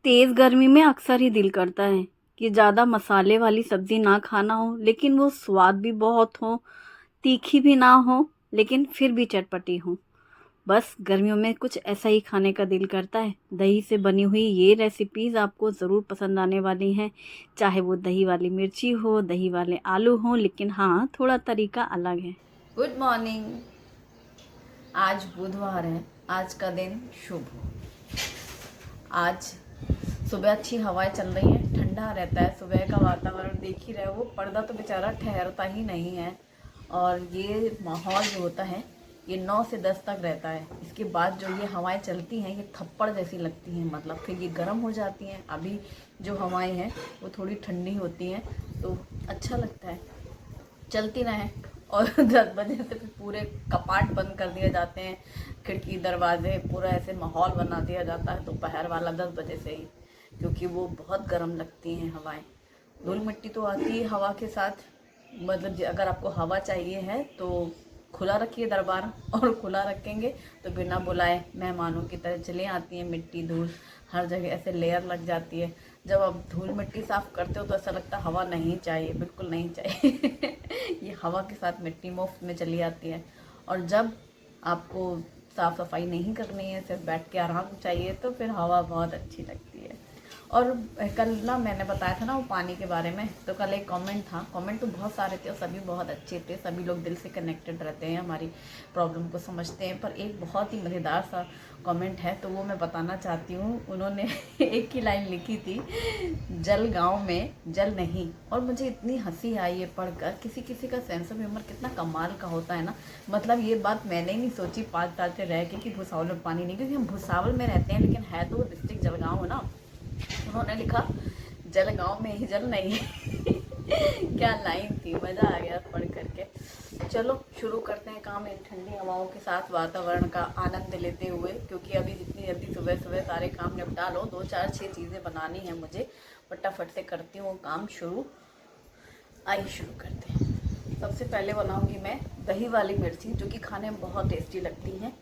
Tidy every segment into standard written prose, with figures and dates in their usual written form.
तेज़ गर्मी में अक्सर ही दिल करता है कि ज़्यादा मसाले वाली सब्ज़ी ना खाना हो, लेकिन वो स्वाद भी बहुत हो, तीखी भी ना हो, लेकिन फिर भी चटपटी हो। बस गर्मियों में कुछ ऐसा ही खाने का दिल करता है। दही से बनी हुई ये रेसिपीज़ आपको ज़रूर पसंद आने वाली हैं, चाहे वो दही वाली मिर्ची हो, दही वाले आलू हों, लेकिन हाँ, थोड़ा तरीका अलग है। Good morning. आज बुधवार है। आज का दिन शुभ हो। आज सुबह अच्छी हवाएं चल रही हैं, ठंडा रहता है। सुबह का वातावरण देख ही रहे हो, वो पर्दा तो बेचारा ठहरता ही नहीं है। और ये माहौल जो होता है ये 9 से 10 तक रहता है। इसके बाद जो ये हवाएं चलती हैं ये थप्पड़ जैसी लगती हैं, मतलब फिर ये गर्म हो जाती हैं। अभी जो हवाएं हैं वो थोड़ी ठंडी होती हैं तो अच्छा लगता है, चलती रहें। और 10 बजे से फिर पूरे कपाट बंद कर दिए जाते हैं, खिड़की दरवाजे पूरा ऐसे माहौल बना दिया जाता है दोपहर वाला 10 बजे से ही, क्योंकि वो बहुत गर्म लगती हैं हवाएं। धूल मिट्टी तो आती है हवा के साथ। मतलब अगर आपको हवा चाहिए है तो खुला रखिए दरबार, और खुला रखेंगे तो बिना बुलाए मेहमानों की तरह चले आती है मिट्टी धूल, हर जगह ऐसे लेयर लग जाती है। जब आप धूल मिट्टी साफ़ करते हो तो ऐसा लगता है हवा नहीं चाहिए, बिल्कुल नहीं चाहिए। ये हवा के साथ मिट्टी मुफ्त में चली आती है। और जब आपको साफ़ सफाई नहीं करनी है, सिर्फ बैठ के आराम चाहिए, तो फिर हवा बहुत अच्छी लगती है। और कल ना मैंने बताया था ना वो पानी के बारे में, तो कल एक कमेंट था। कमेंट तो बहुत सारे थे और सभी बहुत अच्छे थे, सभी लोग दिल से कनेक्टेड रहते हैं, हमारी प्रॉब्लम को समझते हैं। पर एक बहुत ही मज़ेदार सा कमेंट है तो वो मैं बताना चाहती हूँ। उन्होंने एक ही लाइन लिखी थी, जल गाँव में जल नहीं। और मुझे इतनी हंसी आई ये पढ़कर। किसी किसी का सेंस ऑफ ह्यूमर कितना कमाल का होता है ना। मतलब ये बात मैंने नहीं सोची 5 साल से रह के कि भुसावल में पानी नहीं, क्योंकि हम भुसावल में रहते हैं लेकिन है तो वो डिस्ट्रिक्ट जलगांव है ना। उन्होंने लिखा जल गाँव में ही जल नहीं। क्या लाइन थी, मज़ा आ गया पढ़ करके। चलो शुरू करते हैं काम इन ठंडी हवाओं के साथ, वातावरण का आनंद लेते हुए, क्योंकि अभी जितनी जल्दी सुबह सुबह सारे काम निपटा लो, 2 4 6 चीज़ें बनानी है मुझे, फटाफट से करती हूँ काम शुरू। आइए शुरू करते हैं। सबसे पहले बनाऊँगी मैं दही वाली मिर्ची, जो कि खाने में बहुत टेस्टी लगती हैं।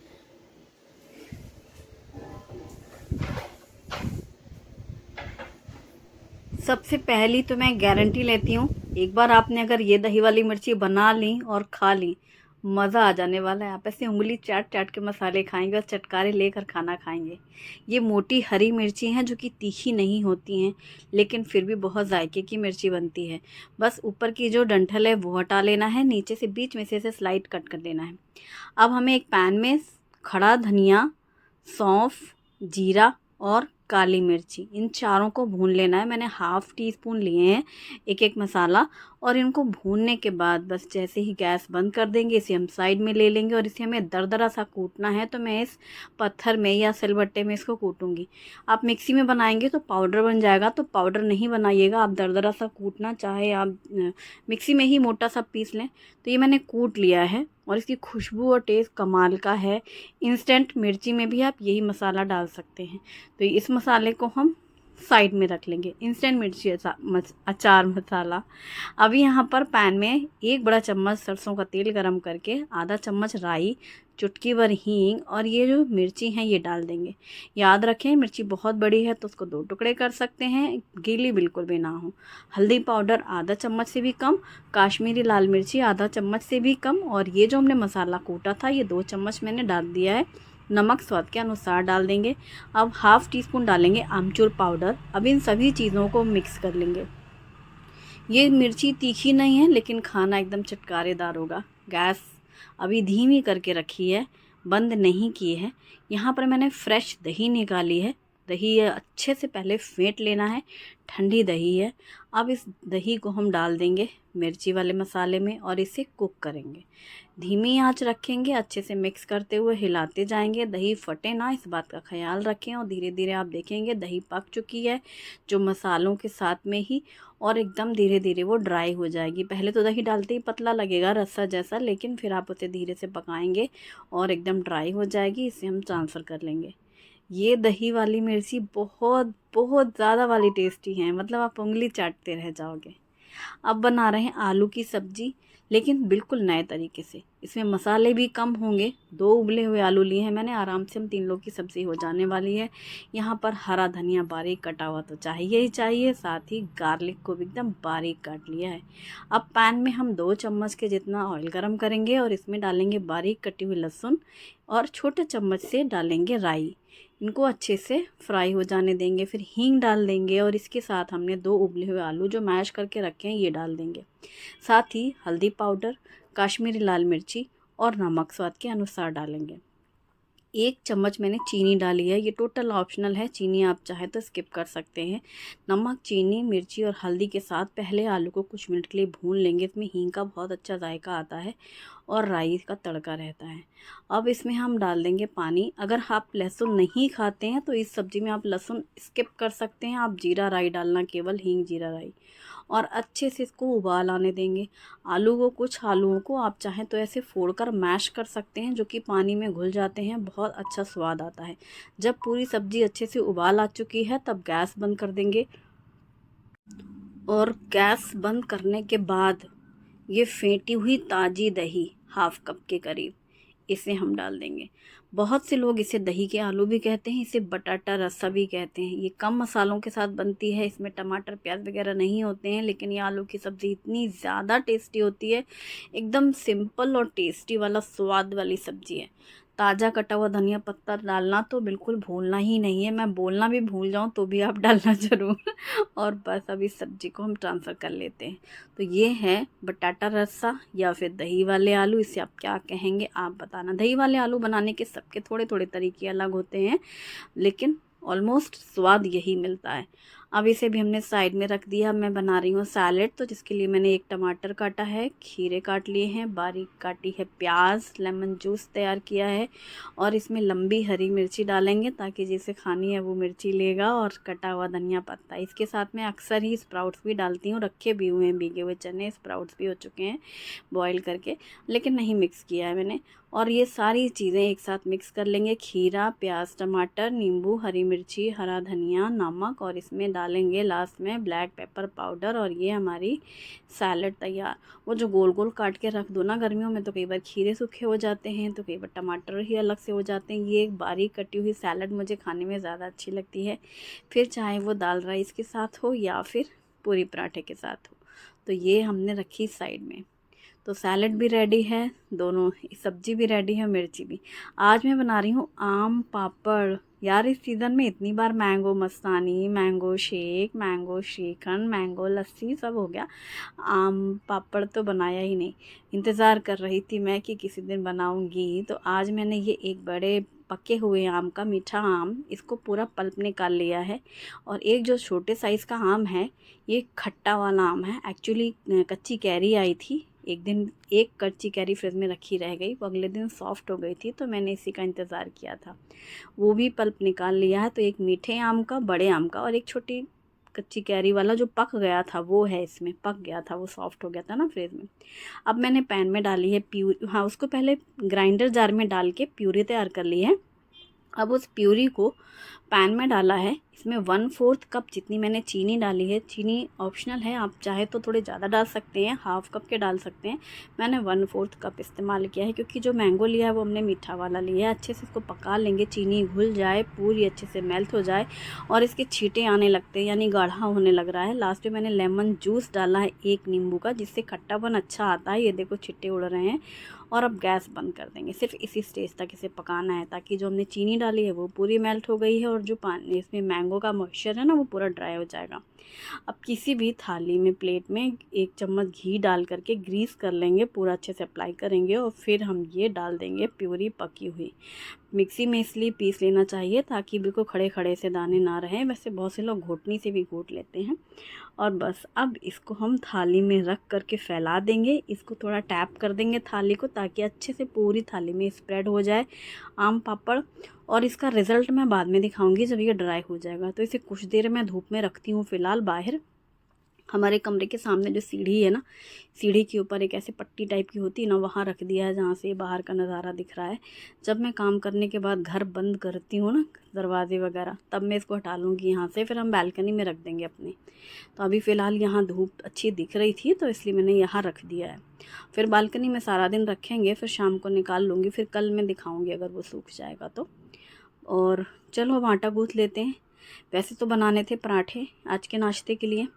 सबसे पहली तो मैं गारंटी लेती हूँ, एक बार आपने अगर ये दही वाली मिर्ची बना ली और खा ली, मज़ा आ जाने वाला है। आप ऐसे उंगली चाट चाट के मसाले खाएंगे और चटकारे लेकर खाना खाएंगे। ये मोटी हरी मिर्ची हैं जो कि तीखी नहीं होती हैं, लेकिन फिर भी बहुत जायके की मिर्ची बनती है। बस ऊपर की जो डंठल है वो हटा लेना है, नीचे से बीच में से इसे स्लाइड कट कर देना है। अब हमें एक पैन में खड़ा धनिया, सौंफ, जीरा और काली मिर्ची, इन चारों को भून लेना है। मैंने हाफ़ टी स्पून लिए हैं एक एक मसाला, और इनको भूनने के बाद बस जैसे ही गैस बंद कर देंगे, इसे हम साइड में ले लेंगे। और इसे हमें दरदरा सा कूटना है, तो मैं इस पत्थर में या सिलबट्टे में इसको कूटूंगी। आप मिक्सी में बनाएंगे तो पाउडर बन जाएगा, तो पाउडर नहीं बनाइएगा, आप दरदरा सा कूटना, चाहे आप मिक्सी में ही मोटा सा पीस लें। तो ये मैंने कूट लिया है और इसकी खुशबू और टेस्ट कमाल का है। इंस्टेंट मिर्ची में भी आप यही मसाला डाल सकते हैं। तो इस मसाले को हम साइड में रख लेंगे, इंस्टेंट मिर्ची अचार मसाला। अभी यहाँ पर पैन में 1 बड़ा चम्मच सरसों का तेल गरम करके, आधा चम्मच राई, चुटकी भर हींग और ये जो मिर्ची हैं ये डाल देंगे। याद रखें मिर्ची बहुत बड़ी है तो उसको 2 टुकड़े कर सकते हैं, गीली बिल्कुल भी ना हो। हल्दी पाउडर आधा चम्मच से भी कम, काश्मीरी लाल मिर्ची आधा चम्मच से भी कम, और ये जो हमने मसाला कूटा था ये 2 चम्मच मैंने डाल दिया है। नमक स्वाद के अनुसार डाल देंगे। अब हाफ़ टी स्पून डालेंगे आमचूर पाउडर। अब इन सभी चीज़ों को मिक्स कर लेंगे। ये मिर्ची तीखी नहीं है लेकिन खाना एकदम चटकारेदार होगा। गैस अभी धीमी करके रखी है, बंद नहीं की है। यहाँ पर मैंने फ्रेश दही निकाली है। दही अच्छे से पहले फेंट लेना है, ठंडी दही है। अब इस दही को हम डाल देंगे मिर्ची वाले मसाले में और इसे कुक करेंगे। धीमी आंच रखेंगे, अच्छे से मिक्स करते हुए हिलाते जाएंगे। दही फटे ना, इस बात का ख्याल रखें। और धीरे धीरे आप देखेंगे दही पक चुकी है जो मसालों के साथ में ही, और एकदम धीरे धीरे वो ड्राई हो जाएगी। पहले तो दही डालते ही पतला लगेगा रस्सा जैसा, लेकिन फिर आप उसे धीरे से पकाएंगे और एकदम ड्राई हो जाएगी। इसे हम ट्रांसफ़र कर लेंगे। ये दही वाली मिर्ची बहुत बहुत ज़्यादा वाली टेस्टी है, मतलब आप उंगली चाटते रह जाओगे। अब बना रहे हैं आलू की सब्ज़ी। लेकिन बिल्कुल नए तरीके से। इसमें मसाले भी कम होंगे। 2 उबले हुए आलू लिए हैं मैंने, आराम से हम 3 लोग की सब्ज़ी हो जाने वाली है। यहाँ पर हरा धनिया बारीक कटा हुआ तो चाहिए ही चाहिए, साथ ही गार्लिक को भी एकदम बारीक काट लिया है। अब पैन में हम 2 चम्मच के जितना ऑयल गरम करेंगे और इसमें डालेंगे बारीक कटी हुई लहसुन और छोटे चम्मच से डालेंगे राई। इनको अच्छे से फ्राई हो जाने देंगे। फिर हींग डाल देंगे और इसके साथ हमने 2 उबले हुए आलू जो मैश करके रखे हैं ये डाल देंगे। साथ ही हल्दी पाउडर, काश्मीरी लाल मिर्ची और नमक स्वाद के अनुसार डालेंगे। 1 चम्मच मैंने चीनी डाली है, ये टोटल ऑप्शनल है, चीनी आप चाहे तो स्किप कर सकते हैं। नमक, चीनी, मिर्ची और हल्दी के साथ पहले आलू को कुछ मिनट के लिए भून लेंगे। इसमें हींग का बहुत अच्छा जायका आता है और राई का तड़का रहता है। अब इसमें हम डाल देंगे पानी। अगर आप लहसुन नहीं खाते हैं तो इस सब्ज़ी में आप लहसुन स्किप कर सकते हैं। आप जीरा राई डालना, केवल हींग जीरा राई, और अच्छे से इसको उबाल आने देंगे। कुछ आलूओं को आप चाहें तो ऐसे फोड़कर मैश कर सकते हैं, जो कि पानी में घुल जाते हैं, बहुत अच्छा स्वाद आता है। जब पूरी सब्ज़ी अच्छे से उबाल आ चुकी है तब गैस बंद कर देंगे और गैस बंद करने के बाद ये फेंटी हुई ताज़ी दही 1/2 कप के करीब इसे हम डाल देंगे। बहुत से लोग इसे दही के आलू भी कहते हैं, इसे बटाटा रस्सा भी कहते हैं। ये कम मसालों के साथ बनती है, इसमें टमाटर प्याज वगैरह नहीं होते हैं, लेकिन ये आलू की सब्ज़ी इतनी ज़्यादा टेस्टी होती है। एकदम सिंपल और टेस्टी वाला स्वाद वाली सब्ज़ी है। ताज़ा कटा हुआ धनिया पत्ता डालना तो बिल्कुल भूलना ही नहीं है। मैं बोलना भी भूल जाऊँ तो भी आप डालना ज़रूर। और बस अब इस सब्ज़ी को हम ट्रांसफ़र कर लेते हैं। तो ये है बटाटा रस्सा या फिर दही वाले आलू, इसे आप क्या कहेंगे आप बताना। दही वाले आलू बनाने के सबके थोड़े थोड़े तरीके अलग होते हैं, लेकिन ऑलमोस्ट स्वाद यही मिलता है। अब इसे भी हमने साइड में रख दिया। मैं बना रही हूँ सैलेड, तो जिसके लिए मैंने 1 टमाटर काटा है, खीरे काट लिए हैं, बारीक काटी है प्याज, लेमन जूस तैयार किया है और इसमें लंबी हरी मिर्ची डालेंगे ताकि जिसे खानी है वो मिर्ची लेगा, और कटा हुआ धनिया पत्ता। इसके साथ मैं अक्सर ही स्प्राउट्स भी डालती हूँ, रखे भी हुए हैं भीगे हुए चने, स्प्राउट्स भी हो चुके हैं बॉईल करके, लेकिन नहीं मिक्स किया है मैंने। और ये सारी चीज़ें एक साथ मिक्स कर लेंगे। खीरा, प्याज, टमाटर, नींबू, हरी मिर्ची, हरा धनिया, नमक, और इसमें डालेंगे लास्ट में ब्लैक पेपर पाउडर, और ये हमारी सैलड तैयार। वो जो गोल गोल काट के रख दो ना, गर्मियों में तो कई बार खीरे सूखे हो जाते हैं तो कई बार टमाटर ही अलग से हो जाते हैं। ये एक बारीक कटी हुई सैलड मुझे खाने में ज़्यादा अच्छी लगती है, फिर चाहे वो दाल राइस के साथ हो या फिर पूरी पराठे के साथ हो। तो ये हमने रखी साइड में। तो सैलड भी रेडी है, दोनों सब्जी भी रेडी है, मिर्ची भी। आज मैं बना रही हूँ आम पापड़। यार इस सीज़न में इतनी बार mango mastani, mango shake, mango shrikhand, mango lassi सब हो गया, आम पापड़ तो बनाया ही नहीं। इंतज़ार कर रही थी मैं कि किसी दिन बनाऊंगी। तो आज मैंने ये एक बड़े पके हुए आम का, मीठा आम, इसको पूरा पल्प निकाल लिया है। और एक जो छोटे साइज़ का आम है, ये खट्टा वाला आम है। एक्चुअली कच्ची कैरी आई थी, एक दिन एक कच्ची कैरी फ्रिज में रखी रह गई, वो अगले दिन सॉफ्ट हो गई थी, तो मैंने इसी का इंतज़ार किया था। वो भी पल्प निकाल लिया है। तो एक मीठे आम का, बड़े आम का, और एक छोटी कच्ची कैरी वाला जो पक गया था वो है, इसमें पक गया था, वो सॉफ्ट हो गया था ना फ्रिज में। अब मैंने पैन में डाली है प्यूरी, हाँ उसको पहले ग्राइंडर जार में डाल के प्यूरी तैयार कर ली है। अब उस प्यूरी को पैन में डाला है। इसमें 1/4 कप जितनी मैंने चीनी डाली है। चीनी ऑप्शनल है, आप चाहे तो थोड़े ज़्यादा डाल सकते हैं, 1/2 कप के डाल सकते हैं। मैंने 1/4 कप इस्तेमाल किया है, क्योंकि जो मैंगो लिया है वो हमने मीठा वाला लिया है। अच्छे से इसको पका लेंगे, चीनी घुल जाए, पूरी अच्छे से मेल्ट हो जाए और इसके छींटे आने लगते हैं, यानी गाढ़ा होने लग रहा है। लास्ट में मैंने लेमन जूस डाला है 1 नींबू का, जिससे खट्टापन अच्छा आता है। ये देखो छिट्टे उड़ रहे हैं। और अब गैस बंद कर देंगे। सिर्फ इसी स्टेज तक इसे पकाना है, ताकि जो हमने चीनी डाली है वो पूरी मेल्ट हो गई है और जो पानी इसमें मैंगो का मॉइस्चर है ना, वो पूरा ड्राई हो जाएगा। अब किसी भी थाली में, प्लेट में 1 चम्मच घी डाल करके ग्रीस कर लेंगे, पूरा अच्छे से अप्लाई करेंगे और फिर हम ये डाल देंगे प्यूरी पकी हुई। मिक्सी में इसलिए पीस लेना चाहिए ताकि बिल्कुल खड़े खड़े से दाने ना रहें। वैसे बहुत से लोग घोटनी से भी घोट लेते हैं। और बस अब इसको हम थाली में रख करके फैला देंगे। इसको थोड़ा टैप कर देंगे थाली को, ताकि अच्छे से पूरी थाली में स्प्रेड हो जाए आम पापड़। और इसका रिज़ल्ट मैं बाद में दिखाऊंगी जब ये ड्राई हो जाएगा। तो इसे कुछ देर मैं धूप में रखती हूँ फ़िलहाल बाहर, हमारे कमरे के सामने जो सीढ़ी है ना, सीढ़ी के ऊपर एक ऐसे पट्टी टाइप की होती है ना, वहाँ रख दिया है जहाँ से बाहर का नज़ारा दिख रहा है। जब मैं काम करने के बाद घर बंद करती हूँ ना, दरवाजे वगैरह, तब मैं इसको हटा लूँगी यहाँ से, फिर हम बालकनी में रख देंगे अपने। तो अभी फ़िलहाल यहाँ धूप अच्छी दिख रही थी तो इसलिए मैंने यहाँ रख दिया है। फिर बालकनी में सारा दिन रखेंगे, फिर शाम को निकाल लूँगी, फिर कल मैं दिखाऊँगी अगर वो सूख जाएगा तो। और चलो अब आटा गूँथ लेते हैं। वैसे तो बनाने थे पराठे आज के नाश्ते के लिए,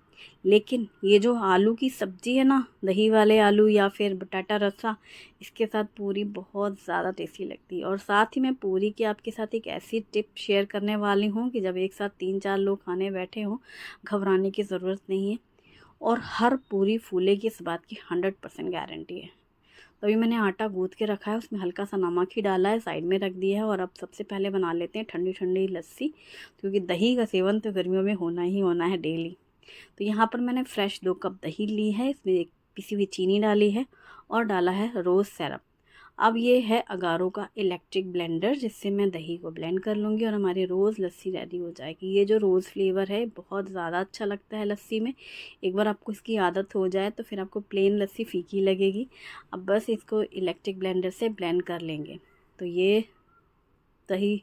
लेकिन ये जो आलू की सब्ज़ी है ना, दही वाले आलू या फिर बटाटा रसा, इसके साथ पूरी बहुत ज़्यादा टेस्टी लगती है। और साथ ही मैं पूरी की आपके साथ एक ऐसी टिप शेयर करने वाली हूँ कि जब एक साथ 3-4 लोग खाने बैठे हों, घबराने की ज़रूरत नहीं है और हर पूरी फूलेगी, इस बात की 100% गारंटी है। तो अभी मैंने आटा गूँथ के रखा है, उसमें हल्का सा नमक ही डाला है, साइड में रख दिया है। और अब सबसे पहले बना लेते हैं ठंडी ठंडी लस्सी, क्योंकि दही का सेवन तो गर्मियों में होना ही होना है डेली। तो यहाँ पर मैंने फ्रेश 2 कप दही ली है, इसमें एक पिसी हुई चीनी डाली है और डाला है रोज़ सिरप। अब ये है अगारो का इलेक्ट्रिक ब्लेंडर, जिससे मैं दही को ब्लेंड कर लूँगी और हमारी रोज़ लस्सी रेडी हो जाएगी। ये जो रोज़ फ्लेवर है बहुत ज़्यादा अच्छा लगता है लस्सी में। एक बार आपको इसकी आदत हो जाए तो फिर आपको प्लेन लस्सी फीकी लगेगी। अब बस इसको इलेक्ट्रिक ब्लेंडर से ब्लेंड कर लेंगे। तो ये दही,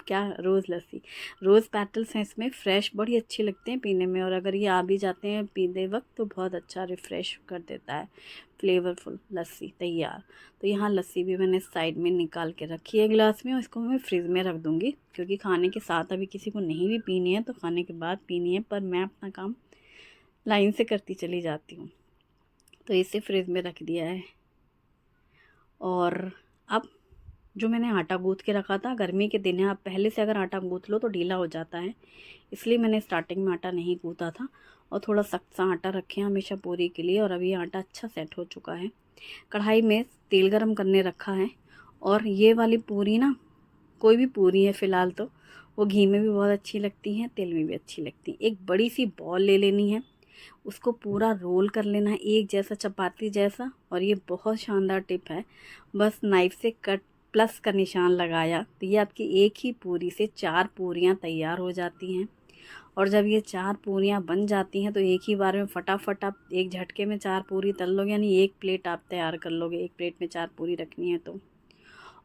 क्या रोज़ लस्सी, रोज़ पेटल्स हैं इसमें, फ्रेश बड़ी अच्छी लगते हैं पीने में। और अगर ये आ भी जाते हैं पीते वक्त तो बहुत अच्छा रिफ़्रेश कर देता है। फ्लेवरफुल लस्सी तैयार। तो यहाँ लस्सी भी मैंने साइड में निकाल के रखी है गिलास में, और इसको मैं फ्रिज में रख दूँगी, क्योंकि खाने के साथ अभी किसी को नहीं भी पीनी है तो खाने के बाद पीनी है, पर मैं अपना काम लाइन से करती चली जाती हूँ। तो इसे फ्रिज में रख दिया है। और अब जो मैंने आटा गूँथ के रखा था, गर्मी के दिन है, आप पहले से अगर आटा गूँथ लो तो ढीला हो जाता है, इसलिए मैंने स्टार्टिंग में आटा नहीं गूँथा था और थोड़ा सख्त सा आटा रखें हमेशा पूरी के लिए। और अभी आटा अच्छा सेट हो चुका है। कढ़ाई में तेल गरम करने रखा है, और ये वाली पूरी ना, कोई भी पूरी है फ़िलहाल तो वो घी में भी बहुत अच्छी लगती हैं, तेल में भी अच्छी लगती हैं। एक बड़ी सी बॉल ले लेनी है, उसको पूरा रोल कर लेना है एक जैसा, चपाती जैसा। और ये बहुत शानदार टिप है, बस नाइफ़ से कट प्लस का निशान लगाया तो ये आपकी एक ही पूरी से 4 पूरियाँ तैयार हो जाती हैं। और जब ये 4 पूरियाँ बन जाती हैं तो एक ही बार में फटाफट आप एक झटके में 4 पूरी तल लोगे, यानी एक प्लेट आप तैयार कर लोगे। एक प्लेट में 4 पूरी रखनी है तो।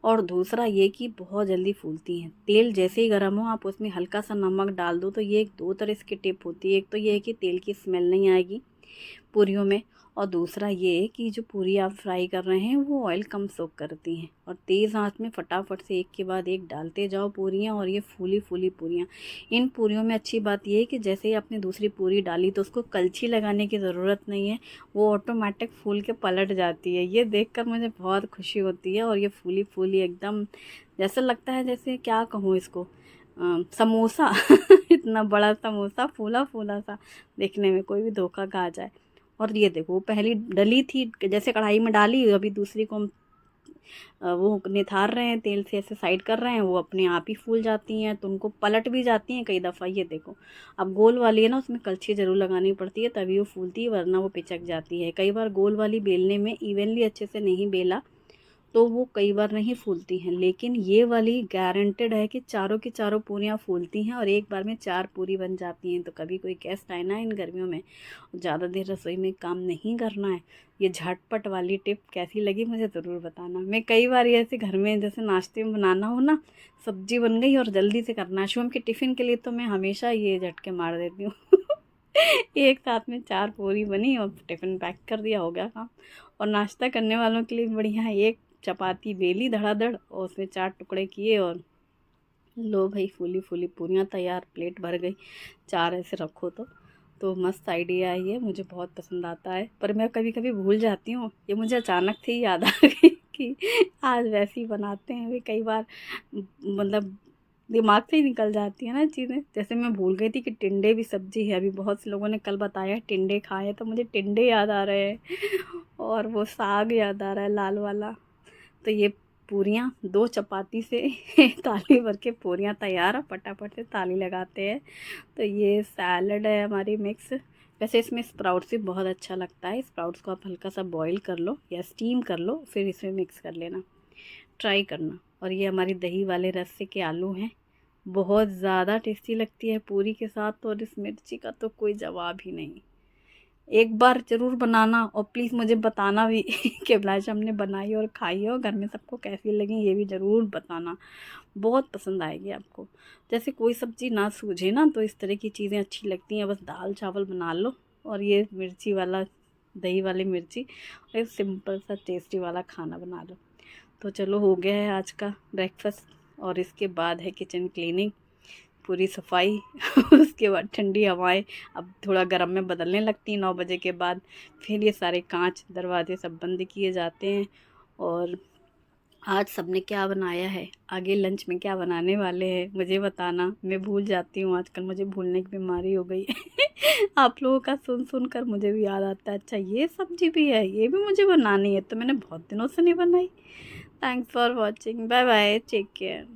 और दूसरा ये कि बहुत जल्दी फूलती हैं। तेल जैसे ही गर्म हो आप उसमें हल्का सा नमक डाल दो। तो ये एक 2 तरह इसकी टिप होती है। एक तो ये है कि तेल की स्मेल नहीं आएगी पूरियों में, और दूसरा ये कि जो पूरी आप फ्राई कर रहे हैं वो ऑयल कम सोक करती हैं। और तेज़ आंच में फटाफट से एक के बाद एक डालते जाओ पूरियाँ, और ये फूली फूली पूरियाँ। इन पूरियों में अच्छी बात ये है कि जैसे ही आपने दूसरी पूरी डाली तो उसको कलछी लगाने की ज़रूरत नहीं है, वो ऑटोमेटिक फूल के पलट जाती है। ये देखकर मुझे बहुत खुशी होती है। और ये फूली फूली एकदम जैसा लगता है, जैसे क्या कहूँ इसको, समोसा इतना बड़ा समोसा फूला फूला सा, देखने में कोई भी धोखा खा जाए। और ये देखो, वो पहली डली थी, जैसे कढ़ाई में डाली, अभी दूसरी को हम वो निथार रहे हैं, तेल से ऐसे साइड कर रहे हैं, वो अपने आप ही फूल जाती हैं। तो उनको पलट भी जाती हैं कई दफ़ा। ये देखो, अब गोल वाली है ना, उसमें कलछी ज़रूर लगानी पड़ती है तभी वो फूलती है, वरना वो पिचक जाती है। कई बार गोल वाली बेलने में इवनली अच्छे से नहीं बेला तो वो कई बार नहीं फूलती हैं, लेकिन ये वाली गारंटेड है कि चारों की चारों पूरियाँ फूलती हैं और एक बार में 4 पूरी बन जाती हैं। तो कभी कोई गेस्ट आए ना इन गर्मियों में, ज़्यादा देर रसोई में काम नहीं करना है, ये झटपट वाली टिप कैसी लगी मुझे ज़रूर बताना। मैं कई बार ये ऐसे घर में जैसे नाश्ते में बनाना हो ना, सब्जी बन गई और जल्दी से करना है शुभम के टिफ़िन के लिए, तो मैं हमेशा ये झटके मार देती हूँ एक साथ में 4 पूरी बनी और टिफ़िन पैक कर दिया, हो गया काम। और नाश्ता करने वालों के लिए बढ़िया है, एक चपाती बेली धड़ाधड़ और उसमें 4 टुकड़े किए, और लो भाई फूली फूली पूरियाँ तैयार, प्लेट भर गई। 4 ऐसे रखो तो मस्त आइडिया है ये, मुझे बहुत पसंद आता है। पर मैं कभी कभी भूल जाती हूँ, ये मुझे अचानक से ही याद आ गई कि आज वैसे ही बनाते हैं। वे कई बार मतलब दिमाग से ही निकल जाती है ना चीज़ें। जैसे मैं भूल गई थी कि टिंडे भी सब्जी है, अभी बहुत से लोगों ने कल बताया टिंडे खाए, तो मुझे टिंडे याद आ रहे हैं और वो साग याद आ रहा है लाल वाला। तो ये पूरियाँ 2 चपाती से थाली भर के पूरियाँ तैयार है, फटाफट से थाली लगाते हैं। तो ये सैलड है हमारी मिक्स। वैसे इसमें स्प्राउट्स भी बहुत अच्छा लगता है, स्प्राउट्स को आप हल्का सा बॉईल कर लो या स्टीम कर लो, फिर इसमें मिक्स कर लेना, ट्राई करना। और ये हमारी दही वाले रस्से के आलू हैं, बहुत ज़्यादा टेस्टी लगती है पूरी के साथ, और इस मिर्ची का तो कोई जवाब ही नहीं। एक बार ज़रूर बनाना और प्लीज़ मुझे बताना भी कि अभिलाषा हमने बनाई और खाई है और घर में सबको कैसी लगी ये भी ज़रूर बताना। बहुत पसंद आएगी आपको। जैसे कोई सब्ज़ी ना सूझे ना तो इस तरह की चीज़ें अच्छी लगती हैं, बस दाल चावल बना लो और ये मिर्ची वाला दही वाली मिर्ची और एक सिंपल सा टेस्टी वाला खाना बना लो। तो चलो हो गया है आज का ब्रेकफास्ट और इसके बाद है किचन क्लीनिंग, पूरी सफाई उसके बाद ठंडी हवाएं अब थोड़ा गर्म में बदलने लगती हैं 9 बजे के बाद। फिर ये सारे कांच दरवाजे सब बंद किए जाते हैं। और आज सबने क्या बनाया है, आगे लंच में क्या बनाने वाले हैं मुझे बताना, मैं भूल जाती हूँ आजकल, मुझे भूलने की बीमारी हो गई है आप लोगों का सुन सुन कर मुझे भी याद आता है, अच्छा ये सब्जी भी है, ये भी मुझे बनानी है, तो मैंने बहुत दिनों से नहीं बनाई। Thanks for watching, bye bye, take care.